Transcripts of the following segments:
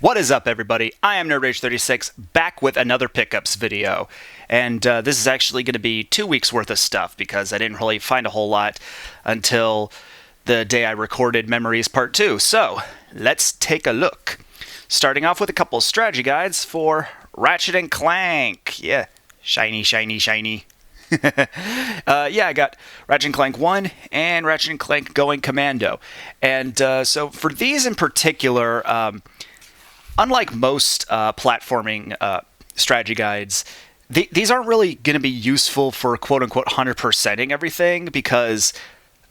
What is up, everybody? I am NerdRage36, back with another pickups video. And this is actually going to be 2 weeks worth of stuff because I didn't really find a whole lot until the day I recorded Memories Part 2. So, let's take a look. Starting off with a couple strategy guides for Ratchet & Clank. Yeah, shiny, shiny, shiny. I got Ratchet & Clank 1 and Ratchet & Clank Going Commando. And so for these in particular, unlike most platforming strategy guides, these aren't really going to be useful for quote-unquote 100%ing everything because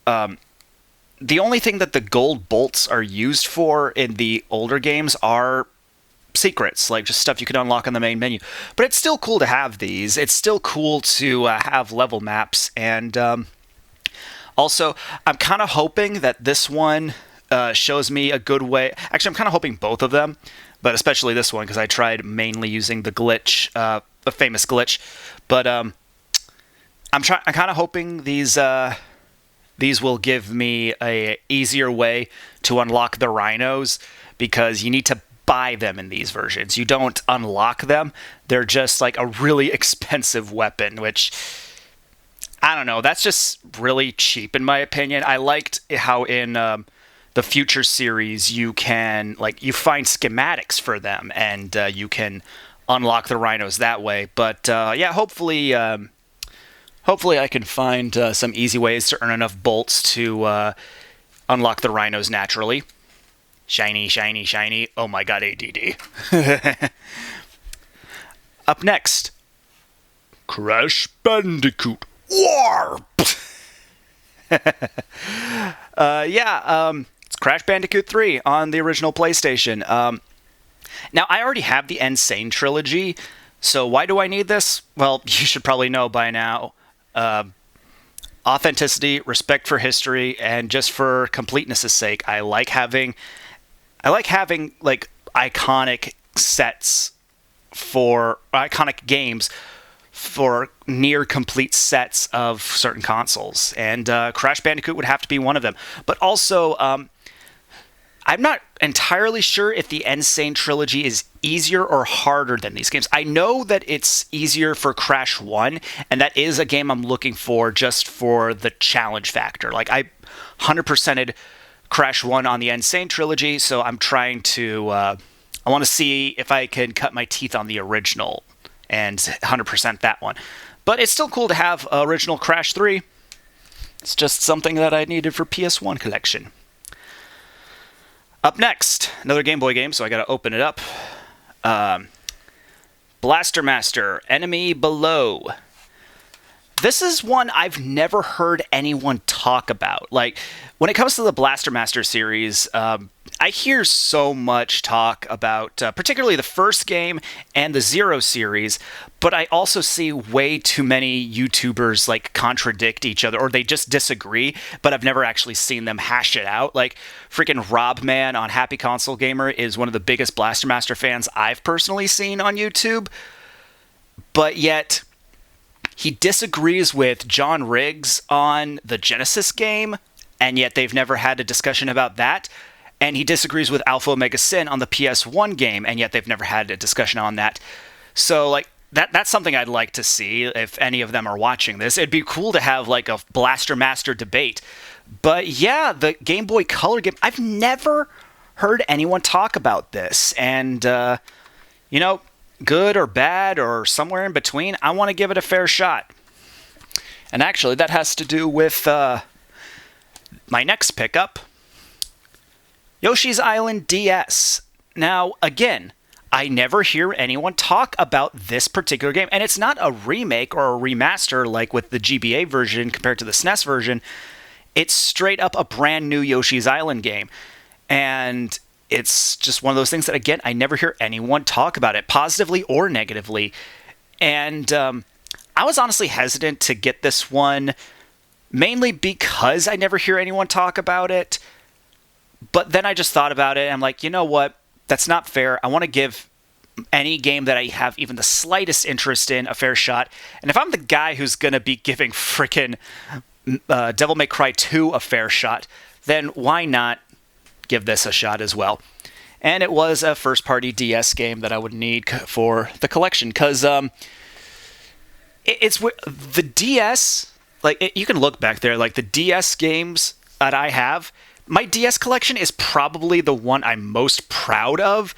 the only thing that the gold bolts are used for in the older games are secrets, like just stuff you can unlock on the main menu. But it's still cool to have these. It's still cool to have level maps. And also, I'm kind of hoping that this one shows me a good way. Actually, I'm kind of hoping both of them, but especially this one because I tried mainly using the glitch, a famous glitch. But I'm kind of hoping these will give me a easier way to unlock the rhinos because you need to buy them in these versions. You don't unlock them. They're just like a really expensive weapon, which I don't know. That's just really cheap in my opinion. I liked how in the Future series you can you find schematics for them and you can unlock the rhinos that way. But hopefully I can find some easy ways to earn enough bolts to unlock the rhinos naturally. Shiny, shiny, shiny. Oh my god, ADD. Up next, Crash Bandicoot Warp. It's Crash Bandicoot 3 on the original PlayStation. Now, I already have the Insane trilogy, so why do I need this? Well, you should probably know by now. Authenticity, respect for history, and just for completeness' sake, I like having iconic sets for iconic games for near complete sets of certain consoles, and Crash Bandicoot would have to be one of them. But also, I'm not entirely sure if the Insane trilogy is easier or harder than these games. I know that it's easier for Crash 1, and that is a game I'm looking for just for the challenge factor. I 100%ed Crash 1 on the Insane trilogy, so I'm trying to I want to see if I can cut my teeth on the original and 100% that one. But it's still cool to have original Crash 3. It's just something that I needed for PS1 collection. Up next, another Game Boy game, so I got to open it up. Blaster Master, Enemy Below. This is one I've never heard anyone talk about. When it comes to the Blaster Master series, I hear so much talk about particularly the first game and the Zero series, but I also see way too many YouTubers contradict each other, or they just disagree, but I've never actually seen them hash it out. Freaking Robman on Happy Console Gamer is one of the biggest Blaster Master fans I've personally seen on YouTube, but yet he disagrees with John Riggs on the Genesis game, and yet they've never had a discussion about that. And he disagrees with Alpha Omega Sin on the PS1 game, and yet they've never had a discussion on that. So, that's something I'd like to see if any of them are watching this. It'd be cool to have, a Blaster Master debate. But, yeah, the Game Boy Color game, I've never heard anyone talk about this. And, good or bad or somewhere in between, I want to give it a fair shot. And actually, that has to do with my next pickup, Yoshi's Island DS. Now, again, I never hear anyone talk about this particular game, and it's not a remake or a remaster like with the GBA version compared to the SNES version. It's straight up a brand new Yoshi's Island game, and it's just one of those things that, again, I never hear anyone talk about it, positively or negatively. And I was honestly hesitant to get this one, mainly because I never hear anyone talk about it. But then I just thought about it, and I'm like, you know what? That's not fair. I want to give any game that I have even the slightest interest in a fair shot. And if I'm the guy who's going to be giving frickin' Devil May Cry 2 a fair shot, then why not give this a shot as well? and it was a first-party DS game that I would need for the collection, because it's the DS, you can look back there, like the DS games that I have, my DS collection is probably the one I'm most proud of,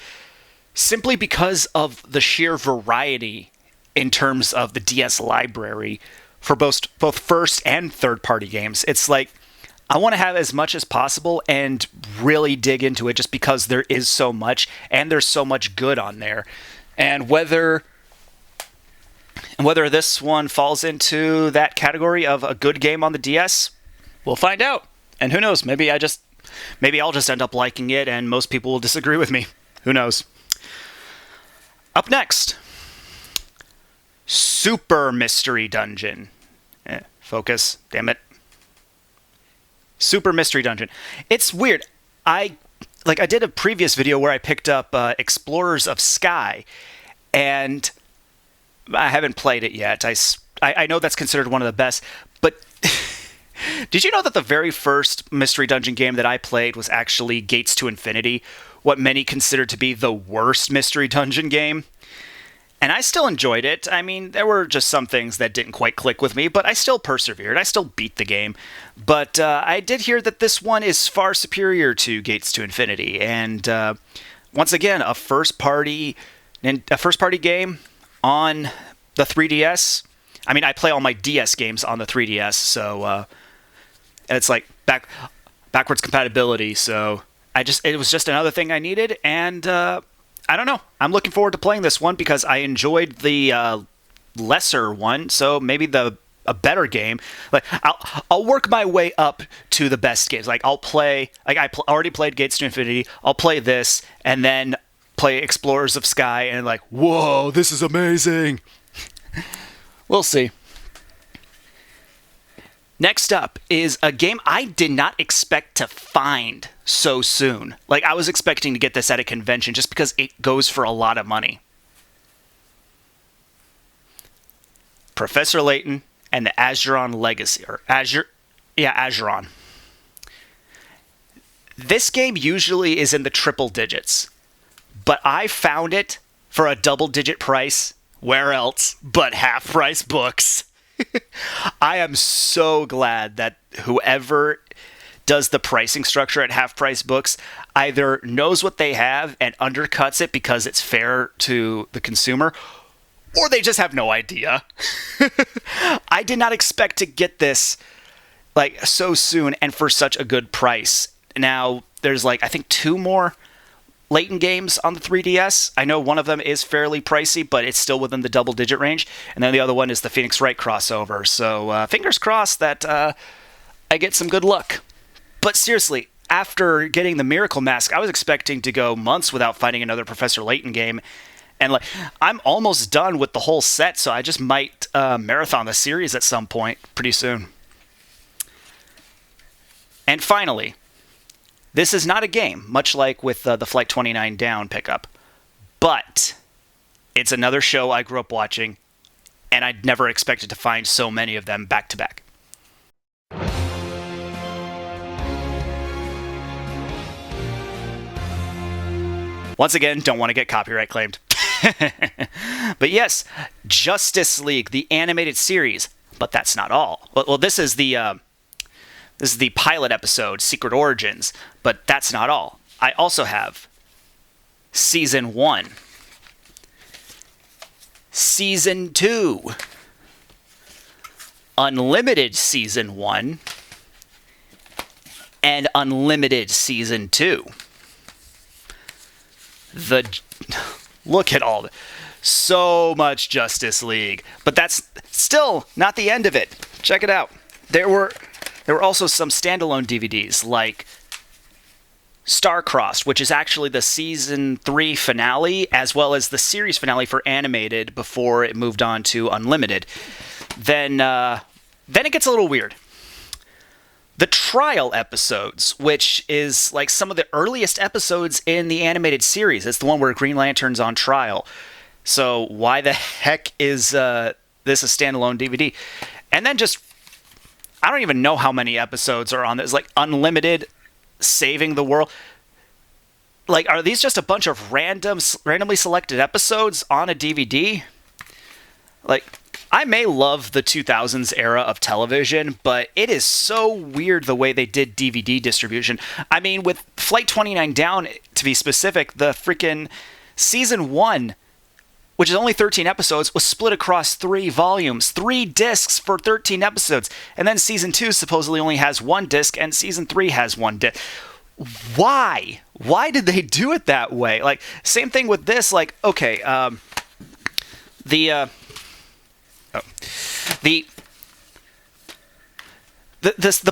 simply because of the sheer variety in terms of the DS library for both first and third-party games. It's like, I want to have as much as possible and really dig into it just because there is so much, and there's so much good on there. And whether this one falls into that category of a good game on the DS, we'll find out. And who knows, maybe I'll just end up liking it and most people will disagree with me. Who knows? Up next, Super Mystery Dungeon. Focus, damn it. Super Mystery Dungeon. It's weird. I did a previous video where I picked up Explorers of Sky, and I haven't played it yet. I know that's considered one of the best, but did you know that the very first Mystery Dungeon game that I played was actually Gates to Infinity, what many consider to be the worst Mystery Dungeon game? And I still enjoyed it. I mean, there were just some things that didn't quite click with me, but I still persevered. I still beat the game. But I did hear that this one is far superior to Gates to Infinity. And once again, a first-party game on the 3DS. I mean, I play all my DS games on the 3DS, so it's like backwards compatibility. So it was just another thing I needed, and I don't know. I'm looking forward to playing this one because I enjoyed the lesser one, so maybe a better game. Like I'll work my way up to the best games. Like I'll play. Like already played Gates to Infinity. I'll play this and then play Explorers of Sky and like, whoa, this is amazing. We'll see. Next up is a game I did not expect to find so soon. Like, I was expecting to get this at a convention just because it goes for a lot of money. Professor Layton and the Azuron Legacy. Azuron. This game usually is in the triple digits, but I found it for a double-digit price. Where else but half-price books? I am so glad that whoever does the pricing structure at half-price books either knows what they have and undercuts it because it's fair to the consumer, or they just have no idea. I did not expect to get this like so soon and for such a good price. Now, there's I think 2 more Layton games on the 3DS. I know one of them is fairly pricey, but it's still within the double-digit range. And then the other one is the Phoenix Wright crossover. So fingers crossed that I get some good luck. But seriously, after getting the Miracle Mask, I was expecting to go months without finding another Professor Layton game. And I'm almost done with the whole set, so I just might marathon the series at some point pretty soon. And finally, this is not a game, much like with the Flight 29 Down pickup, but it's another show I grew up watching, and I'd never expected to find so many of them back to back. Once again, don't want to get copyright claimed. But yes, Justice League, the animated series, but that's not all. Well, this is the pilot episode, Secret Origins, but that's not all. I also have Season 1, Season 2, Unlimited Season 1, and Unlimited Season 2. Look at all so much Justice League, but that's still not the end of it. Check it out. There were also some standalone DVDs like Star-Crossed, which is actually the Season 3 finale, as well as the series finale for animated before it moved on to Unlimited. Then it gets a little weird. The Trial episodes, which is some of the earliest episodes in the animated series. It's the one where Green Lantern's on trial. So why the heck is this a standalone DVD? And then I don't even know how many episodes are on this. Unlimited, Saving the World. Like, are these just a bunch of randomly selected episodes on a DVD? Like, I may love the 2000s era of television, but it is so weird the way they did DVD distribution. I mean, with Flight 29 Down, to be specific, the freaking season 1, which is only 13 episodes, was split across 3 volumes, 3 discs for 13 episodes. And then season 2 supposedly only has 1 disc, and season 3 has 1 disc. Why? Why did they do it that way? Like, same thing with this. Like, okay, the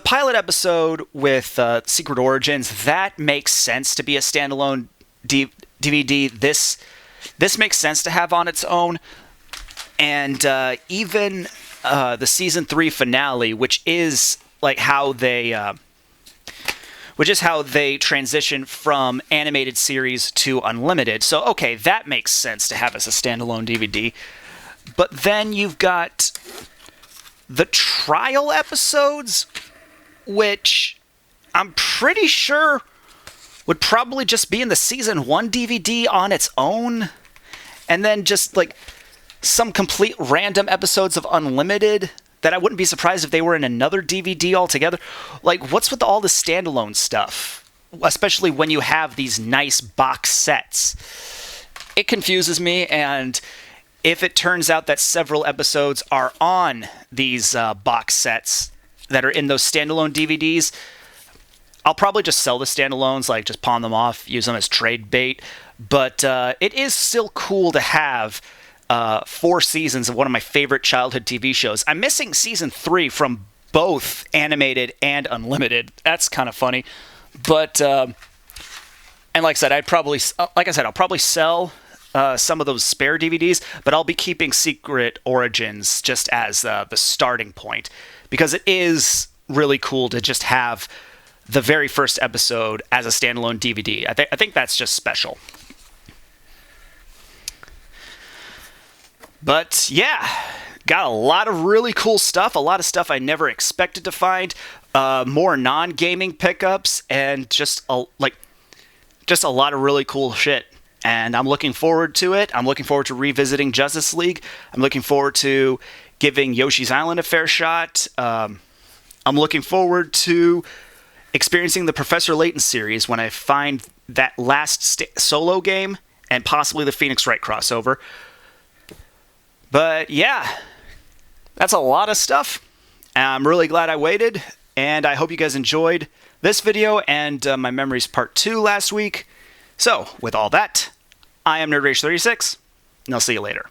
pilot episode with Secret Origins, that makes sense to be a standalone DVD. This makes sense to have on its own. And even the season 3 finale, which is like how they transition from animated series to unlimited. So, okay, that makes sense to have as a standalone DVD. But then you've got the trial episodes, which I'm pretty sure would probably just be in the season 1 DVD on its own. And then just like some complete random episodes of Unlimited that I wouldn't be surprised if they were in another DVD altogether. Like, what's with all the standalone stuff? Especially when you have these nice box sets. It confuses me, and if it turns out that several episodes are on these box sets that are in those standalone DVDs, I'll probably just sell the standalones, like just pawn them off, use them as trade bait. But it is still cool to have 4 seasons of one of my favorite childhood TV shows. I'm missing season 3 from both animated and unlimited. That's kind of funny. But, and like I said, I'll probably sell some of those spare DVDs, but I'll be keeping Secret Origins just as the starting point, because it is really cool to just have the very first episode as a standalone DVD. I think that's just special. But yeah, got a lot of really cool stuff, a lot of stuff I never expected to find, more non-gaming pickups, and just a lot of really cool shit. And I'm looking forward to it. I'm looking forward to revisiting Justice League. I'm looking forward to giving Yoshi's Island a fair shot. I'm looking forward to experiencing the Professor Layton series when I find that last solo game and possibly the Phoenix Wright crossover. But yeah, that's a lot of stuff. I'm really glad I waited, and I hope you guys enjoyed this video and my Memories Part 2 last week. So, with all that, I am NerdRage36, and I'll see you later.